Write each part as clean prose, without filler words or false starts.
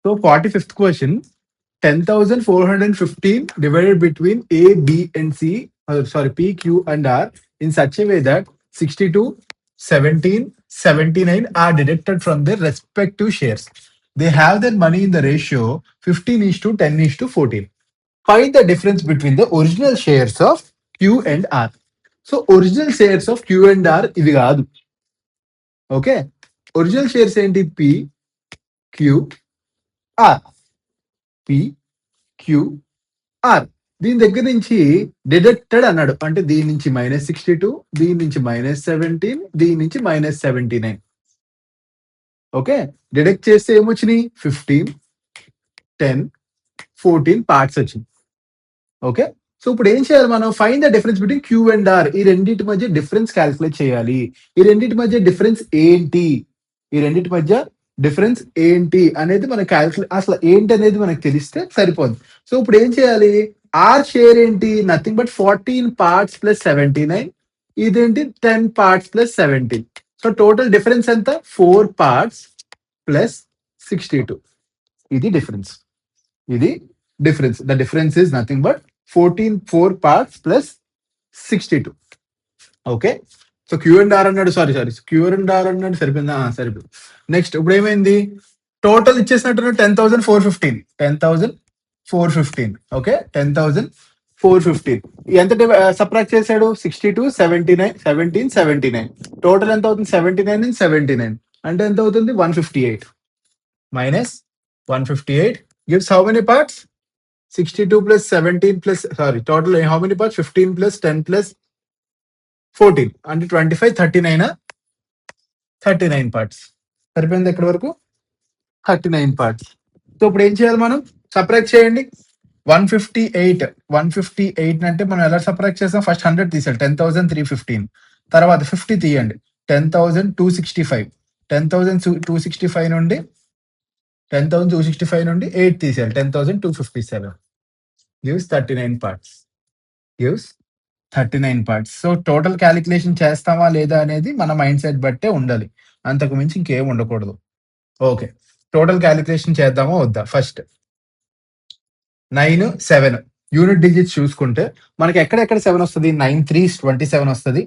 So 45th question, 10,415 divided between A, B, and C, sorry, P, Q, and R in such a way that 62, 17, 79 are deducted from their respective shares. They have their money in the ratio 15 is to 10 is to 14. Find the difference between the original shares of Q and R. So original shares of Q and R ఇవి కాదు. Okay, original shares ఏంటి? P, Q, R. P, Q, R. దీని దగ్గర నుంచి deducted అన్నాడు, అంటే దీని నుంచి -62, దీని నుంచి -17, దీని నుంచి -79. ఓకే, డిడక్ట్ చేస్తే ఏమొచ్చినాయి? 15, 10, 14 పార్ట్స్ వచ్చింది. ఓకే, సో ఇప్పుడు ఏం చేయాలి మనం? Find the difference between Q and R. ఈ రెండింటి మధ్య డిఫరెన్స్ క్యాల్కులేట్ చేయాలి. ఈ రెండింటి మధ్య డిఫరెన్స్ ఏంటి? ఈ రెండింటి మధ్య డిఫరెన్స్ ఏంటి అనేది మనకి అసలు ఏంటి అనేది మనకు తెలిస్తే సరిపోద్ది. సో ఇప్పుడు ఏం చేయాలి? ఆర్ షేర్ ఏంటి? Nothing but 14 parts plus 79. ఇదేంటి? 10 parts plus 17. So total difference ఎంత? 4 పార్ట్స్ ప్లస్ 62. ఇది డిఫరెన్స్. ఇది difference. The difference is nothing but 4 parts plus 62. Okay, so Q and R అన్నాడు. సారీ క్యూ అండ్ ఆర్ అన్నాడు. సరిపోయిందా? సరిపోయింది. Next ఇప్పుడు ఏమైంది? టోటల్ ఇచ్చేసినట్టు 10,415. 10,415. ఓకే, 10,415 ఎంత సబ్ట్రాక్ట్ చేశాడు? 62, 79, 17, 79. టోటల్ ఎంత అవుతుంది? 79 and 79 అంటే ఎంత అవుతుంది? 158 minus 158 gives how many parts? 62 plus 17 plus, sorry, total how many parts? 15 plus 10 plus 14 అంటే 25, 39, 39 parts. సరిపోయింది ఎక్కడి వరకు? 39 parts. సో ఇప్పుడు ఏం చేయాలి మనం? సబ్ట్రాక్ట్ చేయండి. 158 అంటే మనం ఎలా సబ్ట్రాక్ట్ చేస్తాం? ఫస్ట్ 100 తీసాడు, 10,315. తర్వాత 50 తీయండి, 10,265. 10,265 నుండి 8 తీసేయాలి, 10,257. gives 39 parts. gives 39 parts. So total calculation చేస్తామా లేదా అనేది మన మైండ్ సెట్ బట్టే ఉండాలి, అంతకు మించి ఇంకేం ఉండకూడదు. ఓకే, టోటల్ క్యాలిక్యులేషన్ చేద్దామా వద్దా? ఫస్ట్ 9, 7 యూనిట్ డిజిట్స్ చూసుకుంటే మనకి ఎక్కడెక్కడ 7 వస్తుంది? 9 3s 27 వస్తుంది.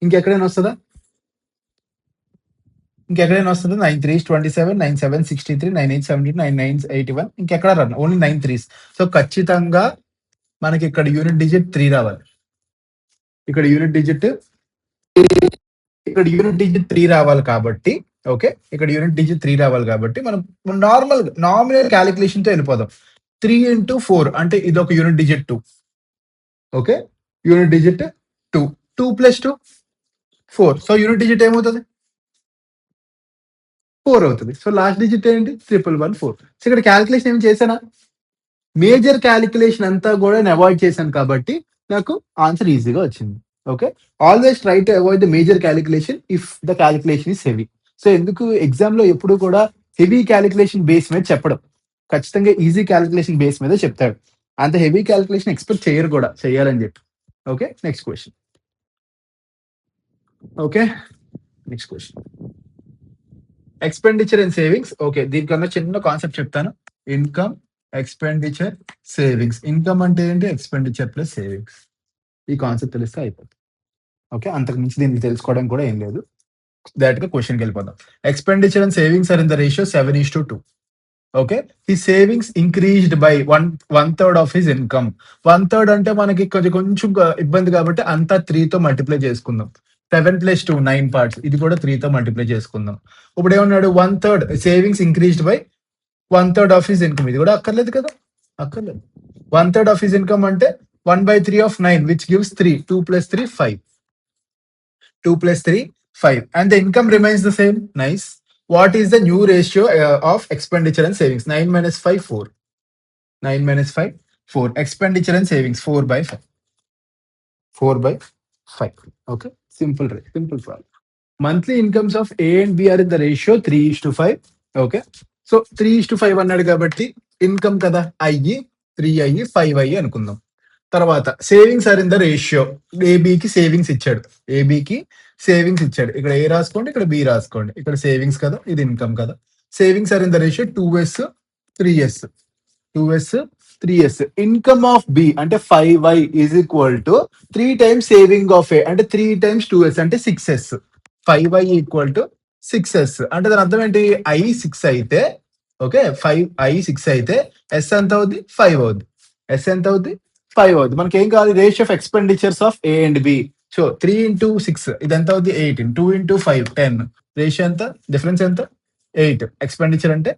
ఇంకెక్కడైనా వస్తుందా? ఇంకెక్కడైనా వస్తుంది? 9 3s 27, 9 7 63, 9 8 72, 9 9 81. ఇంకెక్కడ రన్? Only 9 3s. సో ఖచ్చితంగా మనకి ఇక్కడ యూనిట్ డిజిట్ 3 రావాలి. ఇక్కడ యూనిట్ డిజిట్ 3 రావాలి కాబట్టి, ఓకే, ఇక్కడ యూనిట్ డిజిట్ 3 రావాలి కాబట్టి మనం నామినల్ క్యాలిక్యులేషన్ తో వెళ్ళిపోదాం. 3 into 4 అంటే ఇది ఒక unit digit 2. Okay, unit digit 2. 2 plus 2 4. So unit digit ఏమవుతుంది? 4 అవుతుంది. సో లాస్ట్ డిజిట్ ఏంటి? 1114. సో ఇక్కడ క్యాలిక్యులేషన్ ఏమి చేశానా? మేజర్ క్యాలిక్యులేషన్ అంతా కూడా నేను అవాయిడ్ చేశాను కాబట్టి నాకు ఆన్సర్ ఈజీగా వచ్చింది. Okay, always try to avoid the major calculation if the calculation is heavy. So ఎందుకు ఎగ్జామ్ లో ఎప్పుడు కూడా హెవీ క్యాలిక్యులేషన్ బేస్ మీద చెప్పడం, ఖచ్చితంగా ఈజీ క్యాలిక్యులేషన్ బేస్ మీద చెప్తాడు. అంత హెవీ క్యాలిక్యులేషన్ ఎక్స్పెక్ట్ చేయరు కూడా చేయాలని చెప్పి. Okay, next question. Okay, next question, expenditure and savings. Okay, దీనికన్నా చిన్న కాన్సెప్ట్ చెప్తాను. Income, expenditure, savings. ఇన్కమ్ అంటే ఏంటి? Expenditure plus savings. ఈ కాన్సెప్ట్ తెలిస్తే అయిపోతుంది. ఓకే, అంతకు మించి దీనికి తెలుసుకోవడం కూడా ఏం లేదు. డైరెక్ట్ గా క్వశ్చన్కి వెళ్ళిపోదాం. Expenditure and savings are in the ratio 7:2. Okay, his savings increased by 1/3 of his income. 1/3 అంటే మనకి కొంచెం ఇబ్బంది కాబట్టి అంతా 3తో మల్టిప్లై చేసుకుందాం. 7 plus 2 9 parts. ఇది కూడా 3తో మల్టిప్లై చేసుకుందాం. ఇప్పుడు ఏమన్నాడు? 1/3 savings increased by 1/3 of his income. ఇది కూడా అక్కర్లేదు కదా, అక్కర్లేదు. 1/3 ఆఫ్ హిస్ ఇన్కమ్ అంటే 1/3 of 9 which gives 3. 2 plus 3 5. 2 plus 3 5 and the income remains the same. Nice. What is the new ratio of expenditure and savings? 9 minus 5 4. 9 minus 5 4. Expenditure and savings 4/5. 4/5. Okay, simple problem. Monthly incomes of A and B are in the ratio 3:5. Okay, so 3:5 అన్నాడు కాబట్టి income కదా, అయ్యి 3 అయ్యి 5 అయ్యి అనుకుందాం. తర్వాత savings are in the ratio. ఏబికి savings ఇచ్చాడు, ఇక్కడ ఏ రాసుకోండి, ఇక్కడ బి రాసుకోండి. ఇక్కడ సేవింగ్స్ కదా, ఇది ఇన్కమ్ కదా. Savings are in the ratio 2s 3s, 2s, 3s. Income of B అంటే 5y is equal to 3 times saving of A అంటే 3 times 2s అంటే 6s. 5y equal to 6s అంటే దాని అర్థం ఏంటి? I 6 అయితే ఓకే 5 I 6 అయితే S ఎంత అవుద్ది? 5 అవుద్ది. S ఎంత అవుద్ది? 5 అవుద్ది. మనకి ఏం కావాలి? Ratio of expenditures of A and B. So 3 into 6 ఇది ఎంత అవుద్ది? 18. 2 ఇంటూ 5 10. రేషియో ఎంత? డిఫరెన్స్ ఎంత? 8. ఎక్స్పెండిచర్ అంటే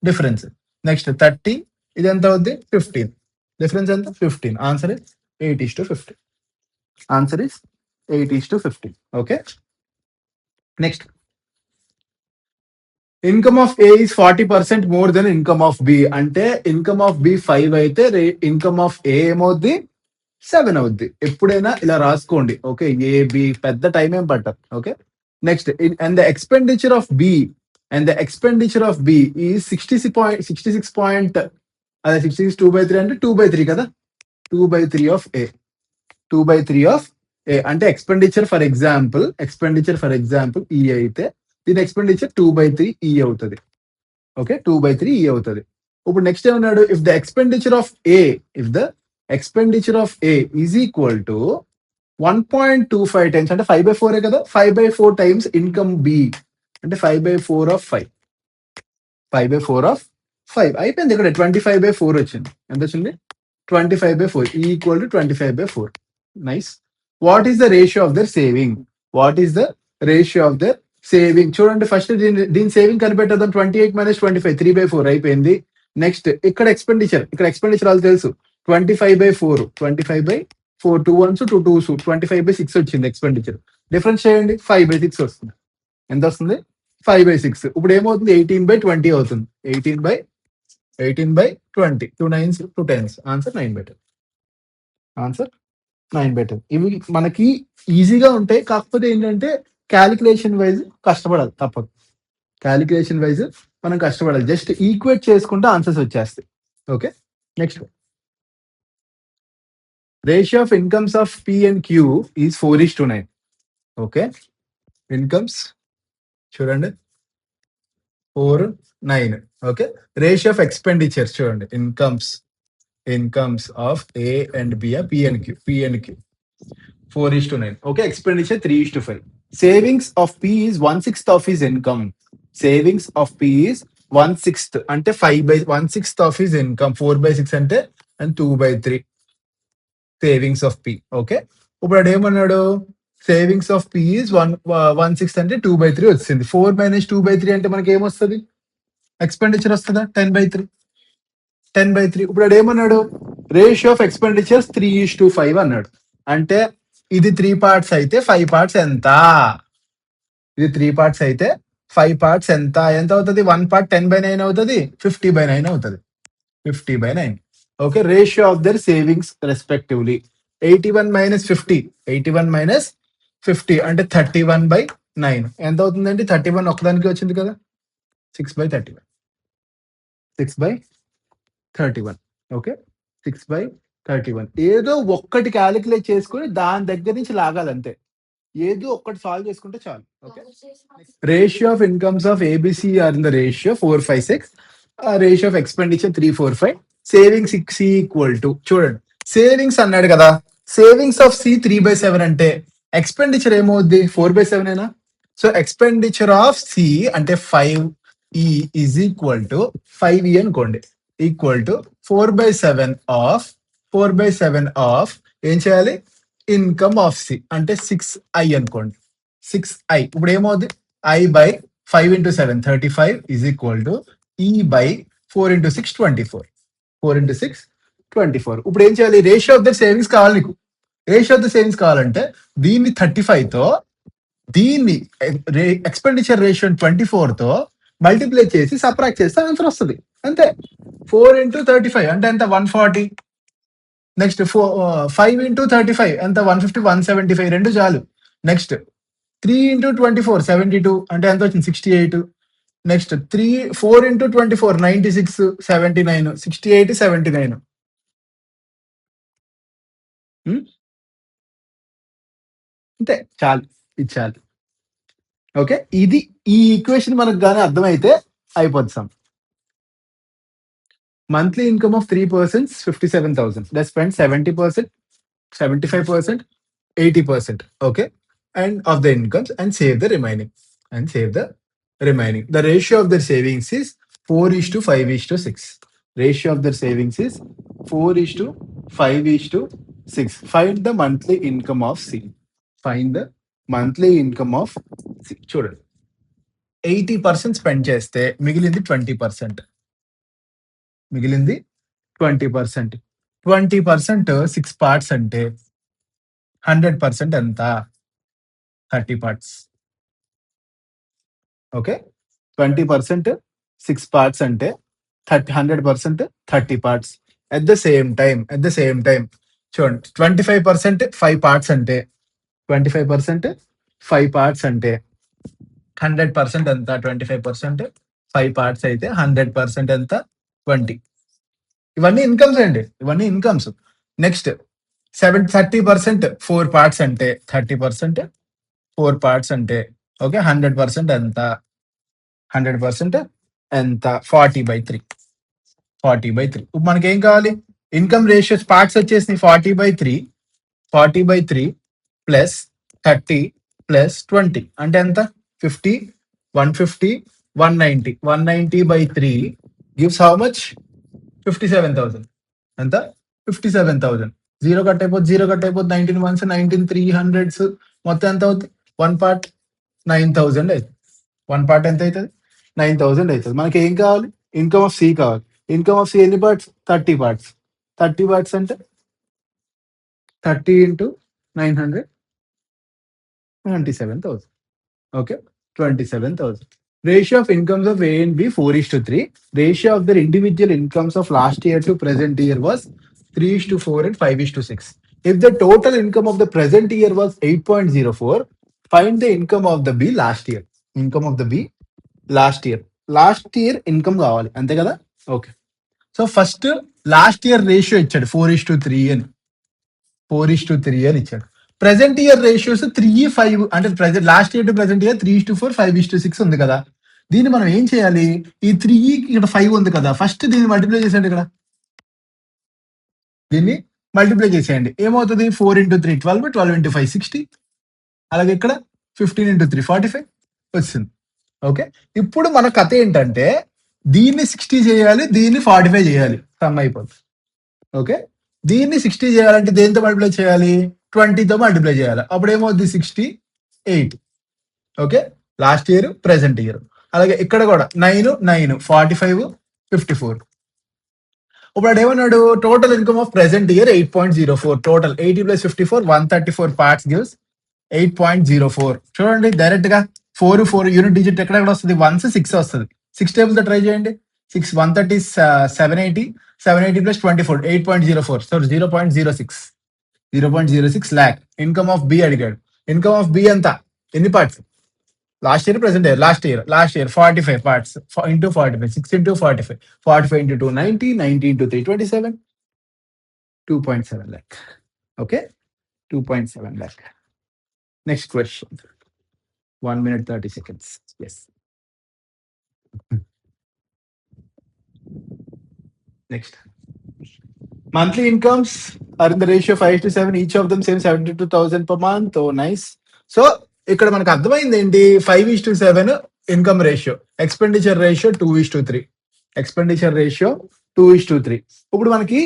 డిఫరెన్స్. నెక్స్ట్ 30 ఇది ఎంత అవుద్ది? 15. డిఫరెన్స్ ఎంత? 15. Answer is 8:15. Answer is 8:15. Okay. Next income of A is 40% more than income of B అంటే ఇన్కమ్ ఆఫ్ బి 5 అయితే ఇన్కమ్ ఆఫ్ ఏ ఏమవుద్ది? 7 అవుద్ది. ఎప్పుడైనా ఇలా రాసుకోండి. ఓకే. ఏ బి పెద్ద టైం ఏం పట్టదు. Okay. Next and the expenditure of B ఈ 66 పాయింట్ అదే 66 2/3 అంటే 2/3 కదా. 2/3 ఆఫ్ ఏ 2/3 ఆఫ్ ఏ అంటే ఎక్స్పెండిచర్ ఫర్ ఎగ్జాంపుల్ ఈ అయితే దీని ఎక్స్పెండిచర్ 2/3 ఈ అవుతుంది. ఓకే 2/3 ఈ అవుతుంది. ఇప్పుడు నెక్స్ట్ ఏమన్నాడు? If the expenditure of A is equal to 1.25 times అంటే 5/4 కదా. 5/4 టైమ్స్ ఇన్కమ్ బి అంటే 5/4 ఆఫ్ 5. 5/4 ఆఫ్ 5 అయిపోయింది. ఇక్కడ 25/4 వచ్చింది. ఎంత వచ్చింది? 25/4 equal to 25/4. Nice. What is the ratio of their saving? చూడండి ఫస్ట్ దీని సేవింగ్ కనిపెట్టేద్దాం. 28 - 25 3/4 అయిపోయింది. నెక్స్ట్ ఇక్కడ ఎక్స్పెండిచర్ వాళ్ళు తెలుసు. 25/4 2 1s 2 2s 25/6 వచ్చింది ఎక్స్పెండిచర్. డిఫరెన్స్ చేయండి. 5/6 వస్తుంది. ఎంత వస్తుంది? 5/6. ఇప్పుడు ఏమవుతుంది? 18/20 అవుతుంది. 18/20 2 9s 2 10s. ఆన్సర్ 9/10. ఆన్సర్ 9/10. ఇవి మనకి ఈజీగా ఉంటాయి. కాకపోతే ఏంటంటే క్యాలిక్యులేషన్ వైజ్ కష్టపడాలి. తప్పదు. క్యాలిక్యులేషన్ వైజ్ మనం కష్టపడాలి. జస్ట్ ఈక్వేట్ చేసుకుంటే ఆన్సర్స్ వచ్చేస్తాయి. Okay. Next ratio of incomes of P and Q is 4:9. Okay. Incomes చూడండి 4 9. ఓకే. రేషియో ఆఫ్ ఎక్స్పెండిచర్స్ చూడండి. Incomes of A and B P and Q 4:9. Okay. Expenditure 3:5. Savings of P is 1/6 of his income. Savings of P is 1/6 అంటే 1/6 of his income. 4/6 అంటే 2/3 savings of P. Okay. ఇప్పుడు అది ఏమన్నాడు? Savings of P is 1/6 అంటే 2/3 వచ్చింది. 4 - 2/3 అంటే మనకి ఏమొస్తుంది? ఎక్స్పెండిచర్ వస్తుందా? 10/3. ఇప్పుడు అది ఏమన్నాడు? రేషియో ఆఫ్ ఎక్స్పెండిచర్స్ 3:5 అన్నాడు. అంటే ఇది 3 పార్ట్స్ అయితే 5 పార్ట్స్ ఎంత? ఇది 3 పార్ట్స్ అయితే 5 పార్ట్స్ ఎంత అవుతుంది? 1 పార్ట్ 10/9 అవుతుంది. 50/9 అవుతుంది. 50/9. Okay. Ratio of their savings respectively 81 - 50. 81 - 50 అంటే 31/9 ఎంత అవుతుందండి? 31 ఒక్కదానికి వచ్చింది కదా. 6/31. 6/31. ఓకే. 6/31. ఏదో ఒక్కటి క్యాలిక్యులేట్ చేసుకుని దాని దగ్గర నుంచి లాగాలంతే. ఏదో ఒక్కటి సాల్వ్ చేసుకుంటే చాలు. Okay. Ratio of incomes of ABC are in the ratio 4 5 6. Ratio of expenditure 3 4 5. Savings C equal to చూడండి. సేవింగ్స్ అన్నాడు కదా. సేవింగ్స్ ఆఫ్ సి 3/7 అంటే ఎక్స్పెండిచర్ ఏమవుద్ది? 4/7 ఏనా. సో ఎక్స్పెండిచర్ ఆఫ్ సి అంటే 5E is equal to 5E అనుకోండి. Equal to 4/7 of ఏం చేయాలి? ఇన్కమ్ ఆఫ్ సి అంటే 6I అనుకోండి. 6I. ఇప్పుడు ఏమవుద్ది? I/5 × 7 35 is equal to E/4 × 6 24. 4 × 6 24. ఇప్పుడు ఏం చేయాలి? రేషియో ఆఫ్ ద సేవింగ్స్ కావాలి నీకు. రేషియో ఆఫ్ ద సేవింగ్స్ కావాలంటే దీన్ని 35తో దీన్ని ఎక్స్పెండిచర్ రేషియో 24తో మల్టిప్లై చేసి సబ్ట్రాక్ట్ చేస్తే ఆన్సర్ వస్తుంది. అంతే. 4 × 35 అంటే ఎంత? 140. నెక్స్ట్ 5 × 35 ఎంత? 150 175 రెండు చాలు. నెక్స్ట్ 3 × 24 72 అంటే ఎంత వచ్చింది? 68. నెక్స్ట్ 4 × 24 96 79 68 79. అంతే చాలు. ఇది చాలు. ఓకే. ఇది ఈ ఈక్వేషన్ మనకు గానీ అర్థమైతే అయిపోతుంది. Monthly income of 3 persons, 57,000. They spend 70%, 75%, 80%. Okay. And of the incomes and save the remaining. And save the remaining. The ratio of their savings is 4 is to 5 is to 6. Ratio of their savings is 4 is to 5 is to 6. Find the monthly income of C. Find the monthly income of C. చూడండి 80% spend చేస్తే మిగిలింది 20%. మిగిలింది 20%. 20% 6 parts అంటే 100% ఎంత 30 parts. Okay 20% 6 parts అంటే 100% 30 parts. At the same time చూడండి 25% 5 parts అంటే 25% 5 parts అంటే 100% ఎంత 25% 5 పార్ట్స్ అయితే 100% ఎంత 20. ఇవన్నీ ఇన్కమ్స్ అండి, ఇవన్నీ ఇన్కమ్స్. నెక్స్ట్ 30% 4 పార్ట్స్ అంటే 30% 4 పార్ట్స్ అంటే ఓకే 100% ఎంత 100% ఎంత 40/3. 40/3. ఇప్పుడు మనకి ఏం కావాలి? ఇన్కమ్ రేషియోస్ పార్ట్స్ వచ్చేసి 40/3 40/3 ప్లస్ 30 ప్లస్ 20 అంటే ఎంత 50 150 190 190/3 గివ్స్ హౌ మచ్ 57,000. ఎంత 57,000. జీరో కట్ అయిపోతుంది 19 వన్స్ 19 300s మొత్తం ఎంత అవుతుంది 1 పార్ట్ 9,000 అవుతుంది. 1 పార్ట్ ఎంత అవుతుంది 9,000 అవుతుంది. మనకి ఏం కావాలి? ఇన్కమ్ ఆఫ్ సి కావాలి. ఇన్కమ్ ఆఫ్ సి ఎన్ని పార్ట్స్ 30 పార్ట్స్. 30 పార్ట్స్ అంటే 30 into 900 27,000. Okay 27,000. Ratio of incomes of A and B 4:3. Ratio of their individual incomes of last year to present year was 3:4 and 5:6. If the total income of the present year was 8.04, find the income of the B last year. Income of the B last year. Last year income కావాలి అంతే కదా. Okay so first last year ratio ఇచ్చాడు 4:3 అని 4:3 అని ఇచ్చాడు. Present year ratios 3:5 అంటే present last year to present year 3:4 5:6 ఉంది కదా. దీన్ని మనం ఏం చేయాలి? ఈ 3 ఇక్కడ 5 ఉంది కదా, ఫస్ట్ దీన్ని మల్టిప్లై చేసేయండి. ఇక్కడ దీన్ని మల్టిప్లై చేసేయండి. ఏమవుతుంది 4 into 3 12 12 into 5 60. అలాగే ఇక్కడ 15 into 3 45 వచ్చింది. ఓకే ఇప్పుడు మన కథ ఏంటంటే దీన్ని 60 చేయాలి, దీన్ని 45 చేయాలి, సమ్ అయిపోతుంది. ఓకే దీన్ని 60 చేయాలంటే దేంతో మల్టిప్లై చేయాలి 20తో మల్టిప్లై చేయాలి. అప్పుడు ఏమవుద్ది 68. Okay last year present year. అలాగే ఇక్కడ కూడా 9 9 45 54. ఇప్పుడు అడు ఏమన్నాడు total income of present year 8.04. Total 80 + 54 134 parts gives 8.04. చూడండి డైరెక్ట్ గా 4 యూనిట్ డిజిట్ ఎక్కడ వస్తుంది 1s 6 వస్తుంది. 6 టేబుల్ తో ట్రై చేయండి. 6 130 780 780 + 24 8.04. సో 0.06 0.06 lakh. ఇన్కమ్ ఆఫ్ బి అడిగాడు. ఇన్కమ్ ఆఫ్ బి ఎంత ఎన్ని parts last year present year last year 45 parts into 45 6 into 45 45 into 2 90 90 into 3 27 2.7 lakh. Okay 2.7 lakh. Next question 1 minute 30 seconds. Yes. Next. Monthly incomes are in the ratio 5:7. Each of them same 72,000 per month. Oh, nice. So ఇక్కడ మనకు అర్థమైంది ఏంటి 5:7 income ratio, expenditure ratio 2:3. Expenditure ratio 2:3. ఇప్పుడు మనకి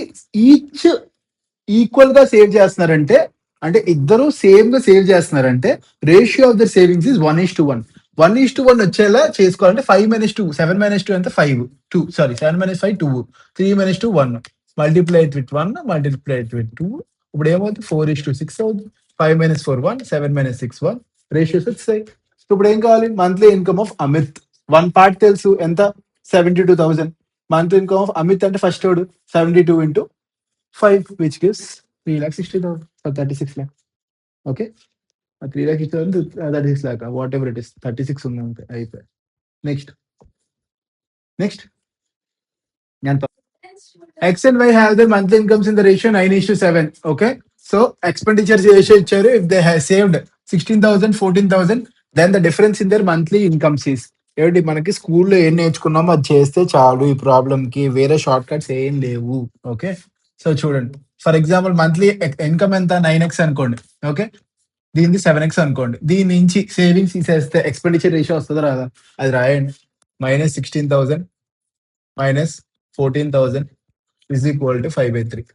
each equal గా save చేస్తున్నారంటే అంటే ఇద్దరు సేమ్ గా సేవ్ చేస్తున్నారంటే ratio of their savings is 1:1. 1:1 వచ్చేలా చేసుకోవాలంటే 5 - 2 7 - 2 ఎంత 5 2 sorry 7 - 5 2 3 - 2 1 multiply it with 1 multiply it with 2. ఇప్పుడు ఏమవుతుంది 4:6 అవుతుంది. 5 - 4 1 7 - 6 1 రేషియోస్ వచ్చాయి. ఇప్పుడు ఏం కావాలి monthly income of Amit 1 part తెలుసు ఎంత 72,000. మంత్లీ ఇన్కమ్ ఆఫ్ అమిత్ అంటే ఫస్ట్ వాడు 72 into 5 which gives 3,60,000 or 36 lakh. Okay 3,60,000 36 lakh whatever it is 36 ఉంది అంతే అయిపోయి. Next X and Y have their monthly incomes in the ratio 9:7. Okay so expenditure ratio ఇచ్చారు. If they have saved 16,000 14,000 then the difference in their monthly incomes is ఏమిటి మనకి స్కూల్లో ఏం నేర్చుకున్నామో అది చేస్తే చాలు ఈ ప్రాబ్లమ్‌కి. వేరే షార్ట్ కట్స్ ఏం లేవు. ఓకే. సో చూడండి. ఫర్ ఎగ్జాంపుల్ మంత్లీ ఇన్‌కమ్ ఎంత 9,00,000 అనుకోండి. ఓకే. దీనిది 7,00,000 అనుకోండి. దీని నుంచి సేవింగ్స్ తీసేస్తే ఎక్స్‌పెండిచర్ రేషియో వస్తదా రాదా? అది రాయండి. -16,000 -14,000 is equal to 5/3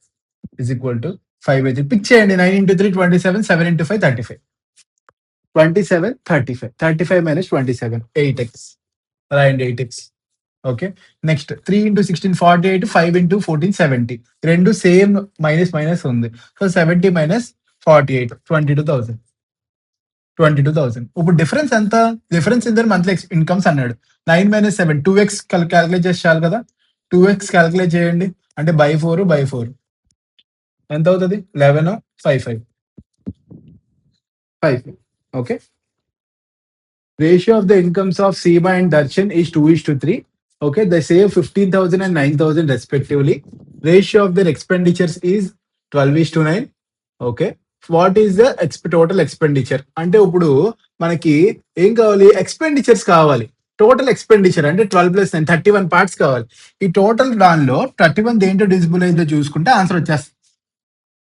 is equal to 5/3 pick చేయండి. 9 ఇంటూ 3 27, 7 ఇంటూ 5 35. 27, 35. 35 - 27 8x. రాయండి 8x. Okay. Next 3 into 16 48, 5 into 14 70. రెండు సేమ్ మైనస్ మైనస్ ఉంది. సో 70 - 48 22,000. 22,000. ఇప్పుడు డిఫరెన్స్ ఎంత? Difference in their monthly incomes అన్నాడు. 9 - 7 2x క్యాలిక్యులేట్ చేసి చాలు కదా. 2x క్యాలిక్యులేట్ చేయండి. అంటే బై 4 ఎంత అవుతుంది? 11 55 5. Okay. Ratio of the incomes of Seema and Darshan is 2:3. Okay, they save 15,000 and 9,000 respectively. Ratio of their expenditures is 12:9. Okay. What is the total expenditure? అంటే ఇప్పుడు మనకి ఏం కావాలి? ఎక్స్‌పెండిచర్స్ కావాలి. టోటల్ ఎక్స్‌పెండిచర్ అంటే 12 + 9 31 పార్ట్స్ కావాలి. ఈ టోటల్ దానిలో 31 దేంట్లో డివిజిబుల్ అయిందో చూసుకుంటే ఆన్సర్ వచ్చేస్తుంది.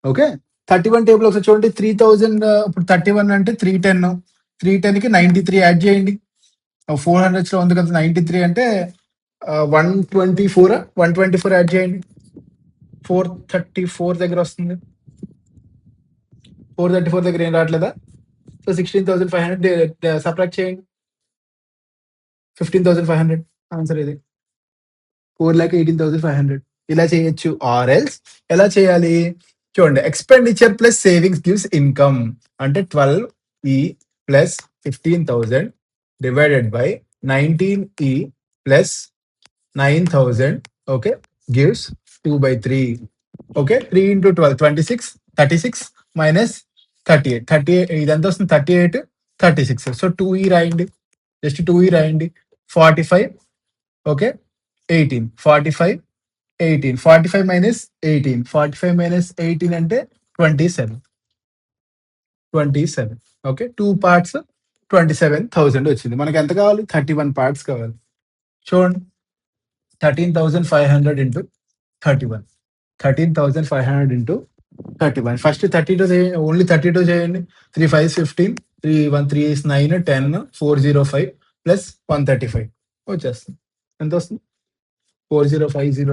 ఓకే. 31 టేబుల్ ఒకసారి చూడండి. 3,000 ఇప్పుడు 31 అంటే 310. 310కి 93 యాడ్ చేయండి. 400 లో ఉంది కదా 93 అంటే 124 124 యాడ్ చేయండి. 434 దగ్గర వస్తుంది. 434 దగ్గర ఏం రావట్లేదా? సో 16,500 సబ్ట్రాక్ట్ చేయండి. 15,500 ఆన్సర్ ఇది. 4,18,500 ఇలా చేయొచ్చు. ఆర్ ఎల్స్ ఎలా చేయాలి? చూడండి. Expenditure plus savings gives income అంటే 12E plus 15,000 divided by 19E plus 9,000 okay gives 2/3. Okay. 3 into 12 26 36 minus 38 38 ఇదంతా వస్తుంది 38 36. సో 2E రాయండి. జస్ట్ 2E రాయండి. 45 ఓకే 18 45 18 45 మైనస్ 18 45 మైనస్ 18 అంటే 27 27. ఓకే. 2 పార్ట్స్ 27,000 వచ్చింది. మనకి ఎంత కావాలి? 31 పార్ట్స్ కావాలి. చూడండి. 13,500 ఇంటూ 31. 13,500 ఇంటూ 31. ఫస్ట్ 32 ఓన్లీ 32 చేయండి. 3 5 15 3 1 3 is 9 10 405 ప్లస్ 135 వచ్చేస్తుంది. ఎంత వస్తుంది? 4050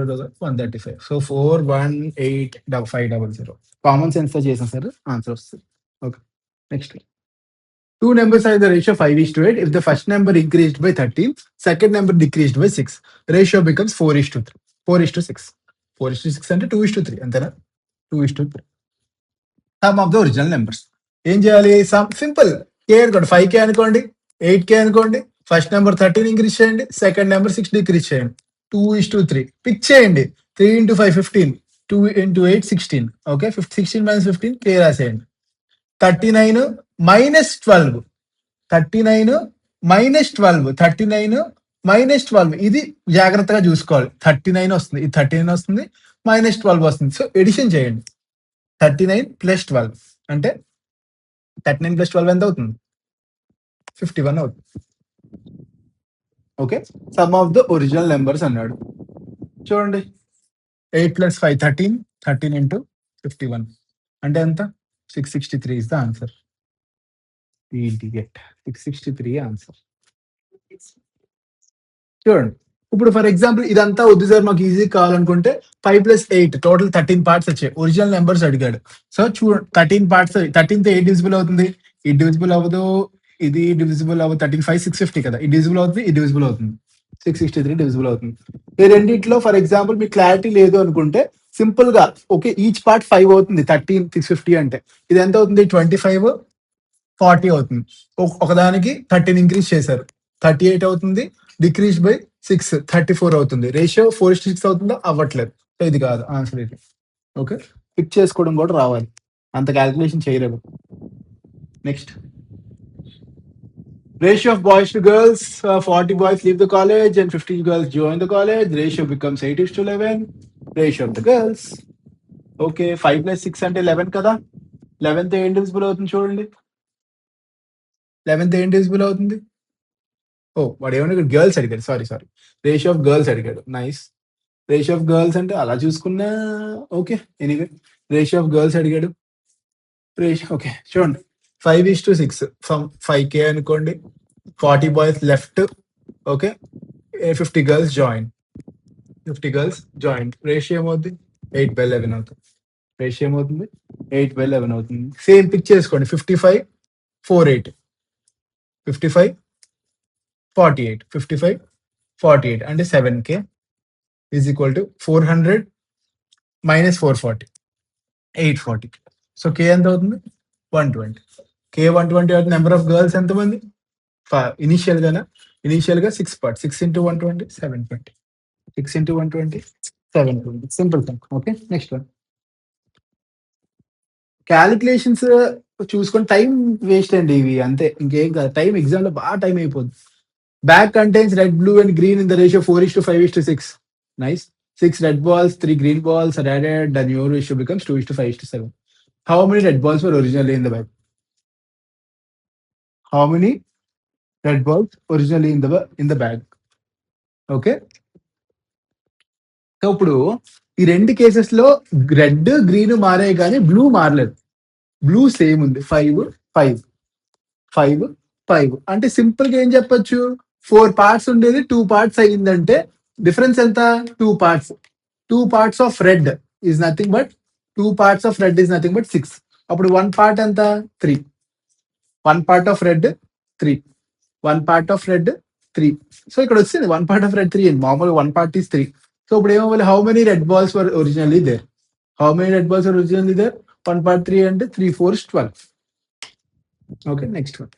135. సో 418500. కామన్ సెన్స్ తో చేసాం సార్. ఆన్సర్ వస్తుంది. Okay. Next. Two numbers are in the ratio 5:8. If the first number increased by 13, second number decreased by 6. Ratio becomes 4:3. 4:6. 4:6 అంటే 2:3 అంతేనా? 2:3. Some of the original numbers. ఏం చేయాలి? Some simple. కే అనుకోండి 5K అనుకోండి 8K అనుకోండి. First number 13 increase చేయండి. Second number 6 decrease చేయండి. 2:3 pick చేయండి. 3 ఇంటూ 5 15 2 ఇంటూ 8 16. ఓకే. 16 - 15 కే రాసేయండి. 39 - 12 39 - 12 39 - 12 ఇది జాగ్రత్తగా చూసుకోవాలి. 39 వస్తుంది. ఇది 39 వస్తుంది. -12 వస్తుంది. సో ఎడిషన్ చేయండి. 39 + 12 అంటే 39 + 12 ఎంత అవుతుంది? 51 అవుతుంది. Okay. Some of the original numbers అన్నాడు. చూడండి. 8 + 5 13 13 ఇంటూ 51 అంటే ఎంత? 663 is the answer. Idiot. 663 answer. చూడండి. ఇప్పుడు ఫర్ ఎగ్జాంపుల్ ఇదంతా వద్దు సార్ మాకు ఈజీ కావాలనుకుంటే 5 + 8 టోటల్ 13 పార్ట్స్ వచ్చాయి. ఒరిజినల్ నెంబర్స్ అడిగాడు. సో 13 పార్ట్స్ 13తో 8 డివిజిబుల్ అవుతుంది. ఇది డివిజిబుల్ అవ్వదు. ఇది డివిజిబుల్ అవ్వదు. 13 5 650 కదా. ఇది డివిజిబుల్ అవుతుంది. ఇది డివిజిబుల్ అవుతుంది. 663 డివిజిబుల్ అవుతుంది. ఈ రెండిట్లో ఫర్ ఎగ్జాంపుల్ మీకు క్లారిటీ లేదు అనుకుంటే సింపుల్ గా ఓకే ఈచ్ పార్ట్ 5 అవుతుంది. 13 650 అంటే ఇది ఎంత అవుతుంది? 25 40 అవుతుంది. ఒకదానికి 13 ఇంక్రీజ్ చేశారు. 38 అవుతుంది. డిక్రీజ్ బై 6 34 అవుతుంది. రేషియో 4:6 అవుతుందా? అవ్వట్లేదు. సో ఇది కాదు ఆన్సర్ ఇది. ఓకే. పిక్ చేసుకోవడం కూడా రావాలి. అంత క్యాలిక్యులేషన్ చేయలేము. Next. Ratio of boys to girls, 40 boys leave the college and 50 girls join the college. Ratio becomes 8:11. Ratio of the girls. Okay. 5 + 6 అంటే 11 కదా. 11తో ఏం డివిజిబుల్ అవుతుంది చూడండి. 11తో ఏం డివిజిబుల్ అవుతుంది? ఓ వాడు ఏమన్నా ఇక్కడ గర్ల్స్ అడిగాడు. సారీ. రేషియో ఆఫ్ గర్ల్స్ అడిగాడు. నైస్. రేషియో ఆఫ్ గర్ల్స్ అంటే అలా చూసుకున్నా okay. Anyway ratio of girls అడిగాడు. రేషియో ఓకే చూడండి 5:6 ఫ్రమ్ 5K అనుకోండి. 40 boys left. Okay 50 girls join. 50 girls join. Ratio ఏమవుతుంది 8/11 అవుతుంది. రేషియో ఏమవుతుంది 8/11 అవుతుంది. సేమ్ పిక్ చేసుకోండి 55:48 55:48 55:48 అంటే 7K is equal to 400 minus 440 840. So K ఎంత అవుతుంది 120. K 120 అవుతుంది. నెంబర్ ఆఫ్ గర్ల్స్ ఎంతమంది ఇనిషియల్ గా 6 part 6 into 120 720 6 into 120 720 simple thing. Okay next one calculations చూసుకొని టైం వేస్ట్ అండి ఇవి అంతే ఇంకేం కాదు. టైం ఎగ్జామ్ లో బాగా టైం అయిపోద్ది. Bag contains red blue and green in the ratio 4:5:6. Nice. 6 red balls, 3 green balls are added. The new ratio becomes 2:5:7. How many red balls were originally in the bag? How many red balls originally in the bag? Okay so ఇప్పుడు ఈ రెండు cases లో red green మారే కానీ blue మారలేదు. Blue same ఉంది 5 5 5 5 అంటే simple గా ఏం చెప్పొచ్చు 4 పార్ట్స్ ఉండేది 2 పార్ట్స్ అయ్యిందంటే డిఫరెన్స్ ఎంత 2 parts. 2 parts of red is nothing but 2 parts of red is nothing but 6. అప్పుడు 1 పార్ట్ ఎంత 3. 1 part of red 3. 1 part of red 3. So ఇక్కడ వచ్చింది 1 పార్ట్ ఆఫ్ రెడ్ 3 అండి. మామూలుగా 1 పార్ట్ ఈస్ 3. సో ఇప్పుడు ఏమవ్వాలి how many red balls were originally there. How many red balls were originally there 1 part 3 అంటే 3 4 12. Okay next one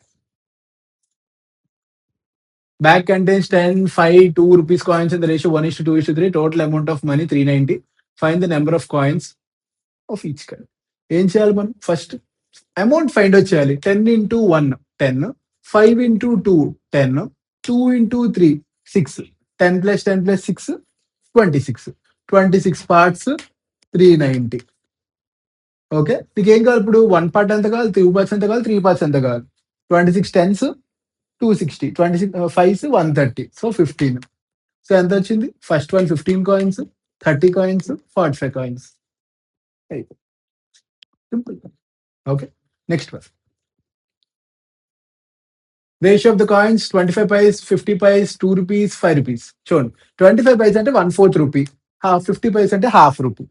bag contains 10 5 2 rupees coins in the ratio 1:2:3. Total amount of money 390. Find the number of coins of each kind. ఏం చేయాలి మనం first amount find out చేయాలి. 10 into 1 10 5 into 2 10 2 into 3 6 10 plus 10 plus 6 26 parts 390. Okay మీకు ఏం కావాలి ఇప్పుడు 1 part ఎంత కావాలి 2 parts ఎంత కావాలి 3 parts ఎంత కావాలి 26 10s 260 26 5s 130 సో 15. సో ఎంత వచ్చింది first one 15 coins 30 coins 45 coins. Simple. Okay next one ratio of the coins 25 paise 50 paise 2 rupees 5 rupees. చూడండి 25 పైస్ అంటే 1/4 రూపీ. 50 పైస్ అంటే ½ రూపీ.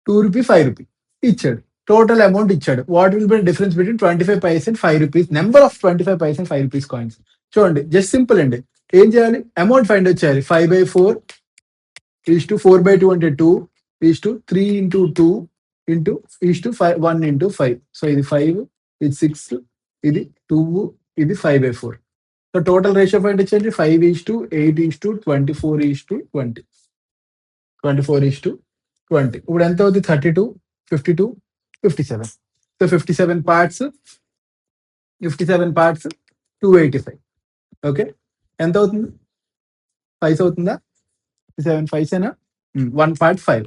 2 రూపీ 5 రూపీ ఇచ్చాడు. టోటల్ అమౌంట్ ఇచ్చాడు. What will be difference between 25 paise and 5 rupees. Number of 25 paise and 5 rupees coins. చూడండి just simple అండి. ఏం చేయాలి amount find out చేయాలి. 5/4 4/2 అంటే 2 3 into 2 into 5 1 into 5. సో ఇది 5 ఇది 6 ఇది 2 ఇది 5/4. సో టోటల్ రేషియో ఫైండ్ వచ్చేది 5:8:24:20 24:20. ఇప్పుడు ఎంత అవుతుంది 32 52 57. So 57 parts 285. ఓకే ఎంత అవుతుంది 5 అవుతుందా 7 5 ఏనా 1 part 5.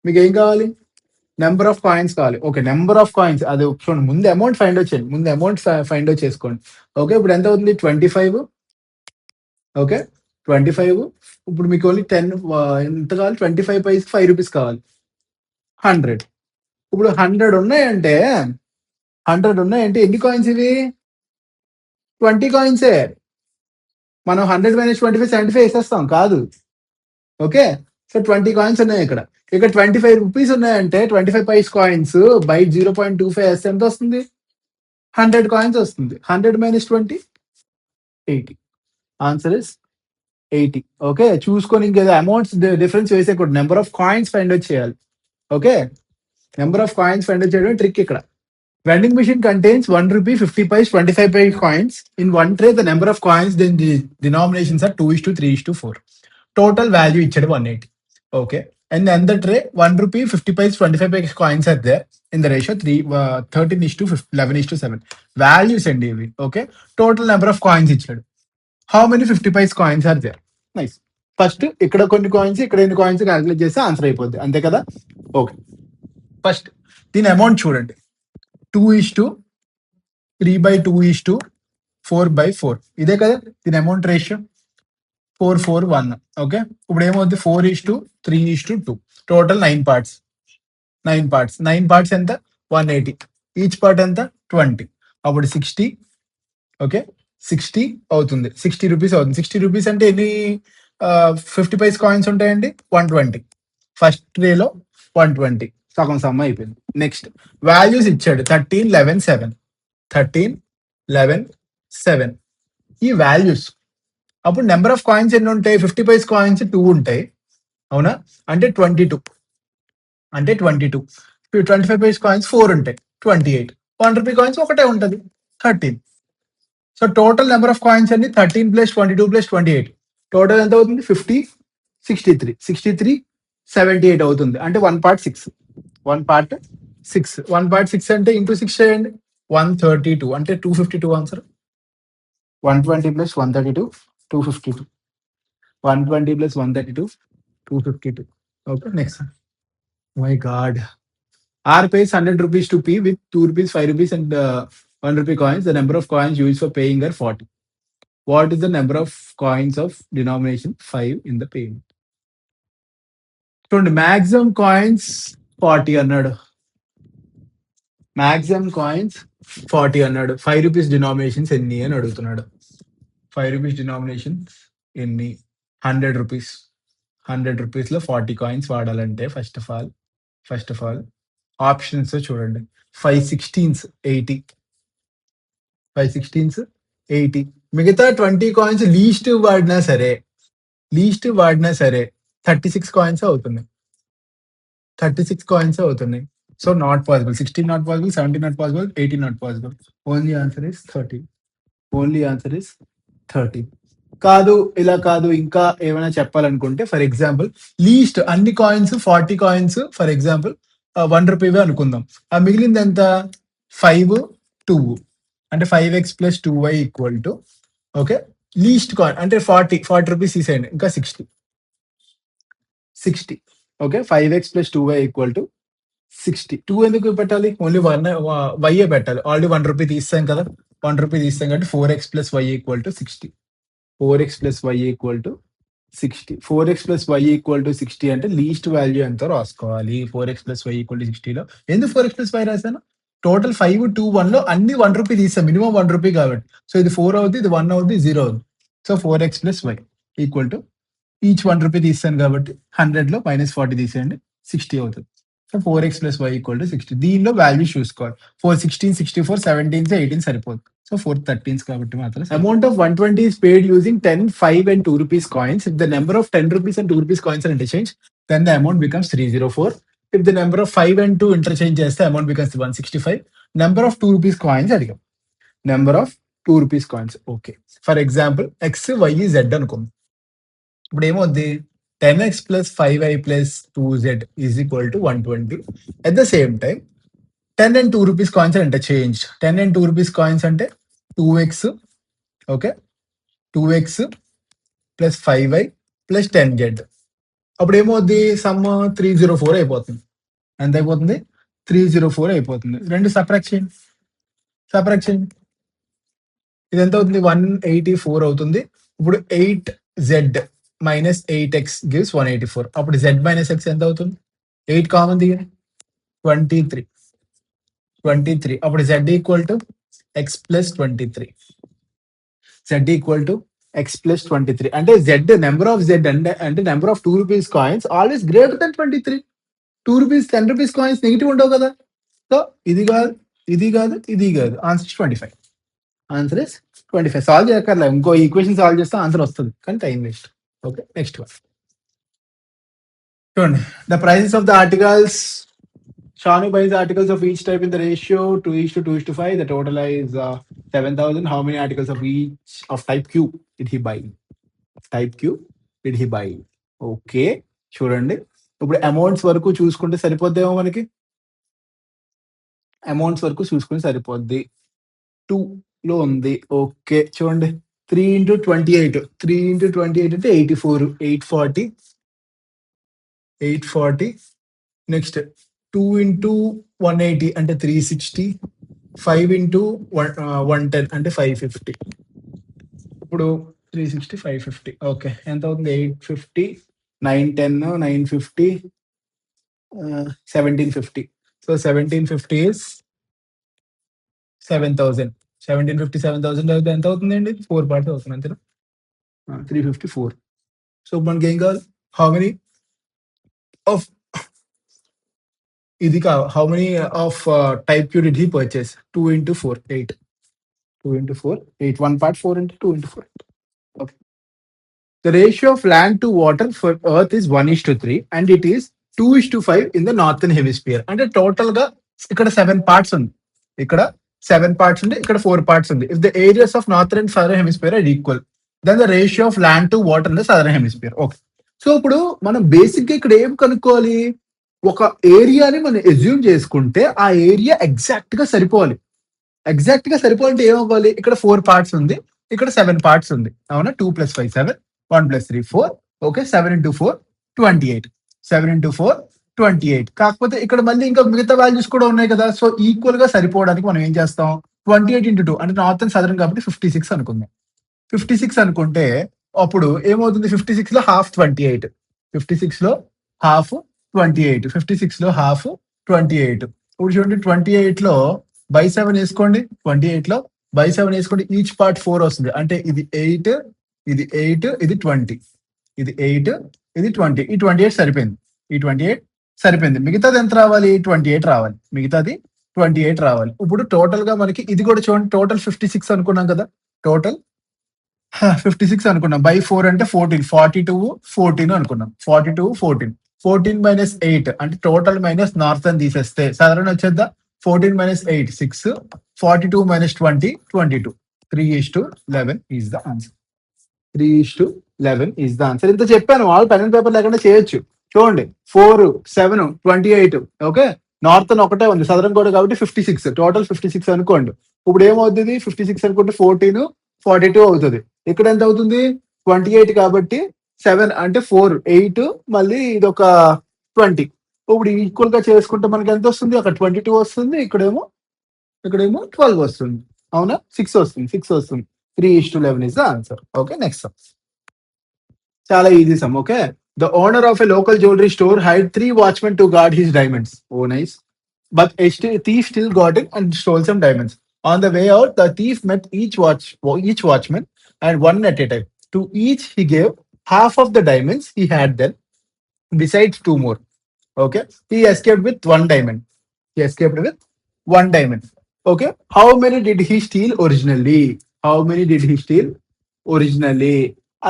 మీకు ఏం కావాలి నెంబర్ ఆఫ్ కాయిన్స్ కావాలి. ఓకే నెంబర్ ఆఫ్ కాయిన్స్ అది చూడండి ముందు అమౌంట్ ఫైండ్ అవుట్ చేయండి. ముందు అమౌంట్ ఫైండ్ అవుట్ చేసుకోండి. ఓకే ఇప్పుడు ఎంత అవుతుంది 25. ఓకే 25 ఇప్పుడు మీకు ఓన్లీ 10 ఎంత కావాలి 25 పైస్ 5 rupees కావాలి 100. ఇప్పుడు 100 ఉన్నాయంటే ఎన్ని కాయిన్స్ ఇవి 20 కాయిన్సే. మనం 100 - 25 75 వేసేస్తాం కాదు. ఓకే సో 20 కాయిన్స్ ఉన్నాయి ఇక్కడ 25 rupees ఉన్నాయంటే 25 పైస్ కాయిన్స్ బై 0.25 వేస్తే ఎంత వస్తుంది 100 కాయిన్స్ వస్తుంది. 100 - 20 80. Answer is 80. ఓకే చూసుకొని ఇంకేదో అమౌంట్స్ డిఫరెన్స్ వేసేకూడదు. Number of coins find out చేయాలి. Okay number of coins find out చేయడం ట్రిక్ ఇక్కడ. Vending machine contains 1 rupee, 50 paise, 25 paise coins. In one tray, the number of coins, then the denominations are 2:3:4. Total value ఇచ్చాడు 180. Okay. And then the tray, 1 rupee, 50 paise, 25 paise coins are there in the ratio 13:11:7. Values అండి ఇవి. Okay. Total number of coins ఇచ్చాడు. How many 50 paise coins are there? Nice. First ఇక్కడ కొన్ని coins ఇక్కడ ఎన్ని coins calculate చేస్తే answer అయిపోద్ది అంతే కదా. ఓకే ఫస్ట్ దీని అమౌంట్ చూడండి 2:3/2 4/4 ఇదే కదా దీని అమౌంట్ రేషియో 4:4:1. ఓకే ఇప్పుడు ఏమవుద్ది 4:3:2 టోటల్ 9 పార్ట్స్ ఎంత 180 ఈచ్ పార్ట్ ఎంత 20 అప్పుడు 60 ఓకే 60 అవుతుంది 60 రూపీస్ అవుతుంది 60 రూపీస్ అంటే ఎన్ని 50 పైస్ కాయిన్స్ ఉంటాయండి 120 ఫస్ట్ రేలో 120 సగం సమ్మ అయిపోయింది నెక్స్ట్ వాల్యూస్ ఇచ్చాడు 13 11 7 ఈ వాల్యూస్ అప్పుడు నెంబర్ ఆఫ్ కాయిన్స్ ఎన్ని ఉంటాయి 50 పైస్ కాయిన్స్ 2 ఉంటాయి అవునా అంటే 22 25 పైస్ కాయిన్స్ 4 ఉంటాయి 28 1 రూపీ కాయిన్స్ ఒకటే ఉంటుంది 13 so total number of coins అన్ని 13+22+28 టోటల్ ఎంత అవుతుంది 50 63 అవుతుంది అంటే 1/6 1/6 అంటే ఇంటూ 6 చేయండి 132 అంటే 252 answer 120+132 252 120+132 252 okay next my God R pays 100 rupees to P with 2 rupees, 5 rupees, and 1 rupee coins. The number of coins used for paying are 40. What is the number of coins of denomination 5 in the payment? చూడండి maximum coins 40 అన్నాడు maximum coins 40 అన్నాడు 5 rupees denominations ఎన్ని అని అడుగుతున్నాడు 5 rupees denominations ఎన్ని 100 rupees 100 rupees లో 40 coins వాడాలంటే first of all options చూడండి 5/16 80 5/16 80 మిగతా 20 కాయిన్స్ లీస్ట్ వాడినా సరే 36 కాయిన్స్ అవుతున్నాయి 36 కాయిన్స్ అవుతున్నాయి so not possible 16 not possible 17 not possible 18 not possible only answer is 30 కాదు ఇలా కాదు ఇంకా ఏమైనా చెప్పాలనుకుంటే ఫర్ ఎగ్జాంపుల్ లీస్ట్ అన్ని కాయిన్స్ 40 కాయిన్స్ ఫర్ ఎగ్జాంపుల్ 1 రూపీవే అనుకుందాం ఆ మిగిలింది ఎంత 5 2 అంటే 5x + 2y = okay least coin అంటే 40 రూపీస్ తీసేయండి ఇంకా 60 ఓకే 5x + 2y = 60 2 ఎందుకు పెట్టాలి ఓన్లీ 1 y పెట్టాలి ఆల్రెడీ 1 రూపీ తీస్తాం కదా 1 రూపీ తీస్తాం కాబట్టి 4x + y = 60 4x + y = 60 4x + y = 60 అంటే లీస్ట్ వాల్యూ ఎంతో రాసుకోవాలి 4x + y = 60 లో ఎందుకు 4x + y రాశాను టోటల్ 5 2 1 లో అన్ని 1 రూపీ తీస్తాం మినిమం 1 రూపీ కాబట్టి సో ఇది 4 అవుతుంది ఇది 1 అవుతుంది 0 అవుతుంది so 4x + y = each 1 rupee తీస్తాను కాబట్టి 100 లో -40 తీసేయండి 60 అవుతుంది సో 4x + y = 60 దీనిలో వాల్యూస్ చూసుకోవాలి 4 16 64 17 18 సరిపోతుంది సో 4 13 కాబట్టి మాత్రం amount of 120 is paid using 10 5 and 2 rupees coins if the number of 10 rupees and 2 rupees coins are interchanged then the amount becomes 304 if the number of 5 and 2 interchange చేస్తే amount becomes 165 number of 2 rupees coins అడిగాం number of 2 rupees coins okay for example x y z అనుకోండి ఇప్పుడు ఏమవుద్ది 10x + 5y + 2z = 120 at the same time 10 and 2 rupees coins are interchanged 10 and 2 rupees coins అంటే 2x okay 2x + 5y + 10z అప్పుడు ఏమవుద్ది some 304 అయిపోతుంది ఎంత అయిపోతుంది 304 అయిపోతుంది రెండు సబ్ట్రాక్ట్ చేయండి ఇది ఎంత అవుతుంది 184 అవుతుంది ఇప్పుడు 8z - 8x gives 184 అప్పుడు z - x ఎంత అవుతుంది 8 కామన్ దిగండి 23 అప్పుడు z = x + 23 z = x + 23 అంటే z నెంబర్ ఆఫ్ z అంటే number of 2 rupees coins always greater than 23 2 rupees 10 rupees coins negative ఉండవు కదా సో ఇది కాదు ఆన్సర్ 25 ఆన్సర్ ఇస్ 25 సాల్వ్ చేయక్కర్లే ఇంకో ఈక్వేషన్ సాల్వ్ చేస్తే ఆన్సర్ వస్తుంది కానీ time waste okay next one చూడండి the prices of the articles Shanu buys articles of each type in the ratio 2:2:5. The total is 7,000. How many articles of each of type Q did he buy? Okay చూడండి ఇప్పుడు amounts వరకు చూసుకుంటే సరిపోద్దేమో మనకి amounts వరకు చూసుకుంటే సరిపోద్ది 2 లో ఉంది ఓకే చూడండి 3 × 28 అంటే 84 840 నెక్స్ట్ 2 × 180 అంటే 360 5 ఇంటూ 110 అంటే 550. ఇప్పుడు 360 550. ఓకే, ఎంత అవుతుంది? 850 910 950 1750. So 1750 is 7000. 1750 7000 అయితే ఎంత అవుతుందండి? 4 పార్ట్స్ అవుతుంది అంతేనా? 354. సో మనకి ఏం కావాలి? హౌ మెనీ ఆఫ్ ఇది కా how many of type Q did he purchase? 2 into 4 8. 2 into 4 8. 1 part 4 into 2 into 4. Okay. The ratio of land to water for Earth is 1:3 and it is 2:5 in the northern hemisphere. అంటే total గా ఇక్కడ 7 parts ఉంది. ఇక్కడ 7 parts ఉంది, ఇక్కడ 4 parts ఉంది. If the areas of northern and southern hemisphere are equal, then the ratio of land to water in the southern hemisphere. Okay. So ఇప్పుడు మనం బేసిక్ గా ఇక్కడ ఏం కనుక్కోవాలి? ఒక ఏరియాని మనం ఎజ్యూమ్ చేసుకుంటే ఆ ఏరియా ఎగ్జాక్ట్ గా సరిపోవాలి. ఎగ్జాక్ట్ గా సరిపోవాలంటే ఏమవ్వాలి? ఇక్కడ 4 పార్ట్స్ ఉంది, ఇక్కడ 7 పార్ట్స్ ఉంది. అవునా? 2 + 5 7, 1 + 3 4. Okay, 7 into 4 28. 7 into 4 28. కాకపోతే ఇక్కడ మళ్ళీ ఇంకా మిగతా వాల్యూస్ కూడా ఉన్నాయి కదా. సో ఈక్వల్ గా సరిపోవడానికి మనం ఏం చేస్తాం? 28 into 2 అంటే నార్త్ అండ్ సదరన్ కాబట్టి 56 అనుకుందాం. 56 అనుకుంటే అప్పుడు ఏమవుతుంది? 56 లో హాఫ్ 28. 56 లో హాఫ్ 28. 56 లో హాఫ్ 28. ఇప్పుడు చూడండి, 28 లో బై 7 వేసుకోండి. 28 లో బై 7 వేసుకోండి. ఈచ్ పార్ట్ 4 వస్తుంది. అంటే ఇది 8, ఇది 8, ఇది 20. ఇది 8, ఇది 20. ఈ 28 సరిపోయింది. ఈ 28 సరిపోయింది. మిగతాది ఎంత రావాలి? 28 రావాలి. మిగతాది 28 రావాలి. ఇప్పుడు టోటల్ గా మనకి ఇది కూడా చూడండి, టోటల్ 56 అనుకున్నాం కదా. టోటల్ 56 అనుకున్నాం. బై 4 అంటే 14. 42 14 అనుకున్నాం. 42 14. 14 minus 8 అంటే టోటల్ మైనస్ నార్త్ అని తీసేస్తే సాధారణ వచ్చేద్దా? 14 minus 8 6. 42 minus 20 22. 3:11 is the answer. 3:11 is the answer. ఇంత చెప్పాను, వాళ్ళు పెన్ అండ్ పేపర్ లేకుండా చేయొచ్చు. చూడండి, 4 7 28. ఓకే, నార్త్ అని ఒకటే ఉంది, సదరన్ కూడా కాబట్టి 56. టోటల్ 56 అనుకోండి. ఇప్పుడు ఏమవుతుంది? 56 అనుకుంటే 14 42 అవుతుంది. ఇక్కడ ఎంత అవుతుంది? 28 కాబట్టి 7 అంటే 4 8 మళ్ళీ ఇది ఒక 20. ఇప్పుడు ఈక్వల్ గా చేసుకుంటే మనకి ఎంత వస్తుంది? అక్కడ 22 వస్తుంది, ఇక్కడేమో 12 వస్తుంది. అవునా? 6 వస్తుంది. 6 వస్తుంది. 3:11 is the answer. Okay, next sum. చాలా easy some. Okay, the owner of a local jewellery store hide 3 watchmen to guard his diamonds. Oh, nice. But a thief still got in and stole some diamonds. On the way out, the thief met each watchman and one at a time. To each, he gave half of the diamonds he had then, besides 2 more. Okay, he escaped with 1 diamond. He escaped with 1 diamond. Okay, how many did he steal originally? How many did he steal originally?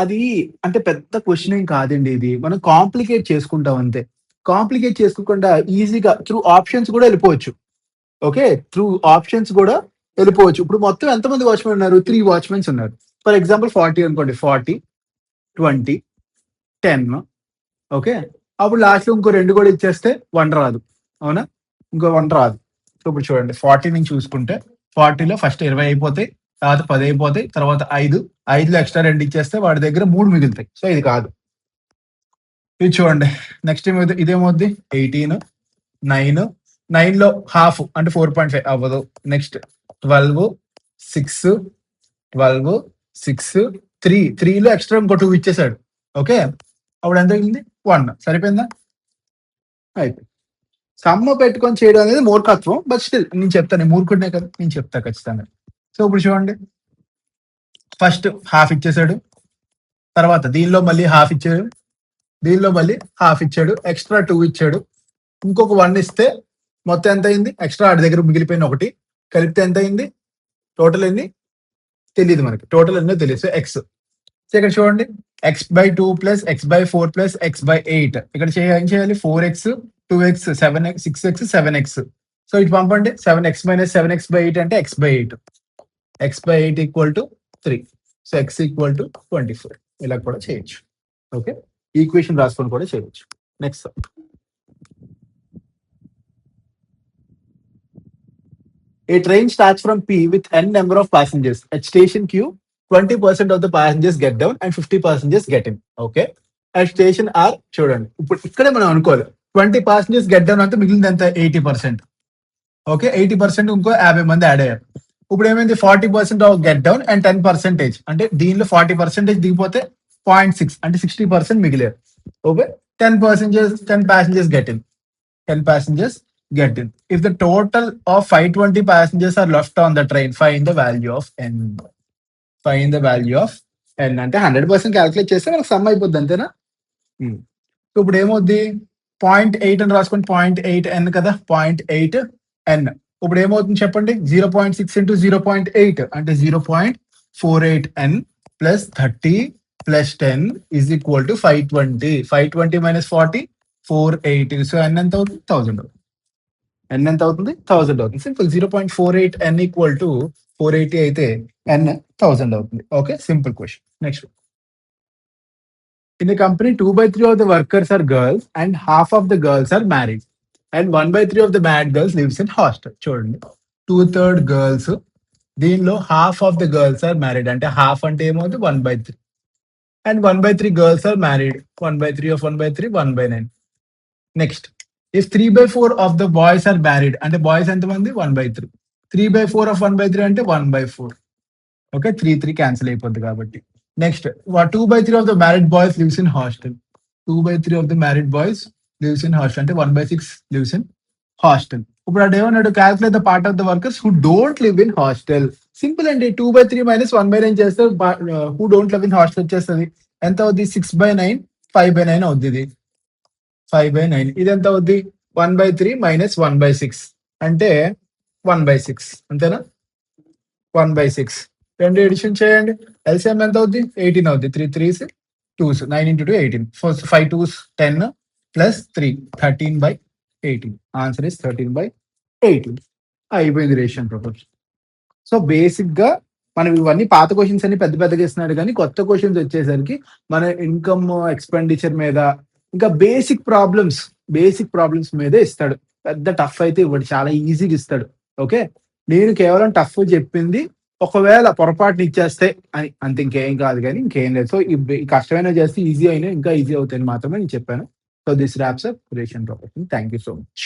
అది అంటే పెద్ద question ఏం కాదండి. ఇది మనం complicate చేసుకుంటాం అంతే. Complicate చేసుకోకుండా ఈజీగా త్రూ ఆప్షన్స్ కూడా వెళ్ళిపోవచ్చు. ఓకే, త్రూ ఆప్షన్స్ కూడా వెళ్ళిపోవచ్చు. ఇప్పుడు మొత్తం ఎంతమంది వాచ్మెన్ ఉన్నారు? 3 వాచ్మెన్స్ ఉన్నారు. ఫర్ ఎగ్జాంపుల్ 40 అనుకోండి. 40 20 10. ఓకే, అప్పుడు లాస్ట్ లో ఇంకో 2 కూడా ఇచ్చేస్తే 1 రాదు. అవునా? ఇంకో 1 రాదు. సో ఇప్పుడు చూడండి, 40 నుంచి చూసుకుంటే 40లో ఫస్ట్ 20 అయిపోతాయి, తర్వాత 10 అయిపోతాయి, తర్వాత 5లో ఎక్స్ట్రా 2 ఇచ్చేస్తే వాడి దగ్గర 3 మిగులుతాయి. సో ఇది కాదు. ఇది చూడండి, నెక్స్ట్ ఇదేమవుద్ది? 18 9. 9లో హాఫ్ అంటే 4.5 అవ్వదు. నెక్స్ట్ 12 6 12 6 3లో ఎక్స్ట్రా ఇంకో 2 ఇచ్చేసాడు. ఓకే, అప్పుడు ఎంత అయింది? 1. సరిపోయిందా? అయిపోయింది. సమ్మ పెట్టుకొని చేయడం అనేది మూర్ఖత్వం. బట్ స్టిల్ నేను చెప్తాను, మూర్ఖుడినే కదా, నేను చెప్తా ఖచ్చితంగా. సో ఇప్పుడు చూడండి, ఫస్ట్ హాఫ్ ఇచ్చేసాడు, తర్వాత దీనిలో మళ్ళీ హాఫ్ ఇచ్చాడు, దీనిలో మళ్ళీ హాఫ్ ఇచ్చాడు, ఎక్స్ట్రా 2 ఇచ్చాడు, ఇంకొక 1 ఇస్తే మొత్తం ఎంత అయింది? ఎక్స్ట్రా ఆడి దగ్గర మిగిలిపోయిన 1 కలిపితే ఎంత అయింది? టోటల్ ఎన్ని తెలియదు మనకి. టోటల్ ఎన్నో తెలియదు. So X. సో ఇక్కడ చూడండి, x/2 + x/4 + x/8. ఇక్కడ ఏం చేయాలి? 4x 2x 7x 6x 7x. So ఇటు పంపండి. 7x - 7x/8 అంటే x/8. x/8 = 3. So x = 24. ఇలా కూడా చేయొచ్చు. ఓకే, ఈక్వేషన్ రాసుకొని కూడా చేయొచ్చు. Next, a train starts from P with n number of passengers. At station Q, 20% of the passengers get down and 50 passengers get in. Okay. At station R, చూడండి, ఇప్పుడు ఇక్కడే మనం అనుకోవాలి 20 passengers get down అంటే మిగిలింది ఎంత? 80%. ఓకే 80% ఇంకో 50 మంది యాడ్ అయ్యారు. ఇప్పుడు ఏమైంది 40% ఆఫ్ గెట్ డౌన్ అండ్ 10% అంటే దీనిలో 40% దిగిపోతే 0.6 అంటే 60% మిగిలేరు. Okay 10 passengers get in. 10 passengers get in. If the total of 520 passengers are left on the train, find the value of n. Find the value of n అంటే 100% calculate చేస్తే మనకు some అయిపోద్ది అంతేనా? So ఇప్పుడు ఏమవుద్ది 0.8 అని రాసుకొని 0.8 n కదా 0.8 n. ఇప్పుడు ఏమవుతుంది చెప్పండి 0.6 ఇంటూ 0.8 అంటే 0.48 n plus 30 plus 10 is equal to 520. 520 minus 40 480. So n ఎంత అవుతుంది 1000 అవుతుంది. n ఎంత అవుతుంది 1000 అవుతుంది. సింపుల్ 0.48 n ఈక్వల్ టు 480 అయితే n 1000 అవుతుంది. Okay simple question. Next in a company 2/3 of the workers are girls and half of the girls are married and 1/3 of the married girls lives in hostel. చూడండి 2/3 girls దీనిలో half of the girls are married అంటే half అంటే ఏమవుతుంది 1/3 and 1/3 girls are married. 1/3 of 1/3 1/9. Next if 3/4 of the boys are married అంటే boys ఎంతమంది 1/3. 3/4 of 1/3 అంటే 1/4. Okay 3 cancel అయిపోద్ది కాబట్టి. Next 2/3 of the married boys lives in hostel. 2/3 of the married boys lives in hostel అంటే 1/6 lives in hostel. ఇప్పుడు అక్కడ ఏమన్నాడు calculate the part of the workers who don't live in hostel. Simple అండి 2/3 minus 1/9 చేస్తే who don't live in hostel వచ్చేస్తుంది. ఎంత అవుద్ది 6/9 5/9 అవుద్ది. ఇది 5/9 ఇది ఎంత అవుద్ది 1/3 మైనస్ 1/6 అంటే 1/6 అంతేనా 1/6 రెండు ఎడిషన్ చేయండి. ఎల్సిఎం ఎంత అవుద్ది 18 అవుద్ది. 3 3s 2s 9 into 2 18 5 2s 10 plus 3 13/18. Answer is 13/18. అయిపోయింది రేషన్ ప్రపోర్షన్. సో బేసిక్ గా మనం ఇవన్నీ పాత క్వశ్చన్స్ అన్ని పెద్ద పెద్దగా ఇస్తున్నాడు కానీ కొత్త క్వశ్చన్స్ వచ్చేసరికి మన ఇన్కమ్ ఎక్స్పెండిచర్ మీద ఇంకా బేసిక్ ప్రాబ్లమ్స్ మీదే ఇస్తాడు. పెద్ద టఫ్ అయితే ఇవ్వడు, చాలా ఈజీగా ఇస్తాడు. ఓకే నేను కేవలం టఫ్ చెప్పింది ఒకవేళ పొరపాటుని ఇచ్చేస్తే అని అంత ఇంకేం కాదు కానీ ఇంకేం లేదు. సో ఈ కష్టమైన చేస్తే ఈజీ అయినా ఇంకా ఈజీ అవుతాయని మాత్రమే నేను చెప్పాను. So this wraps up ration property. Thank you so much.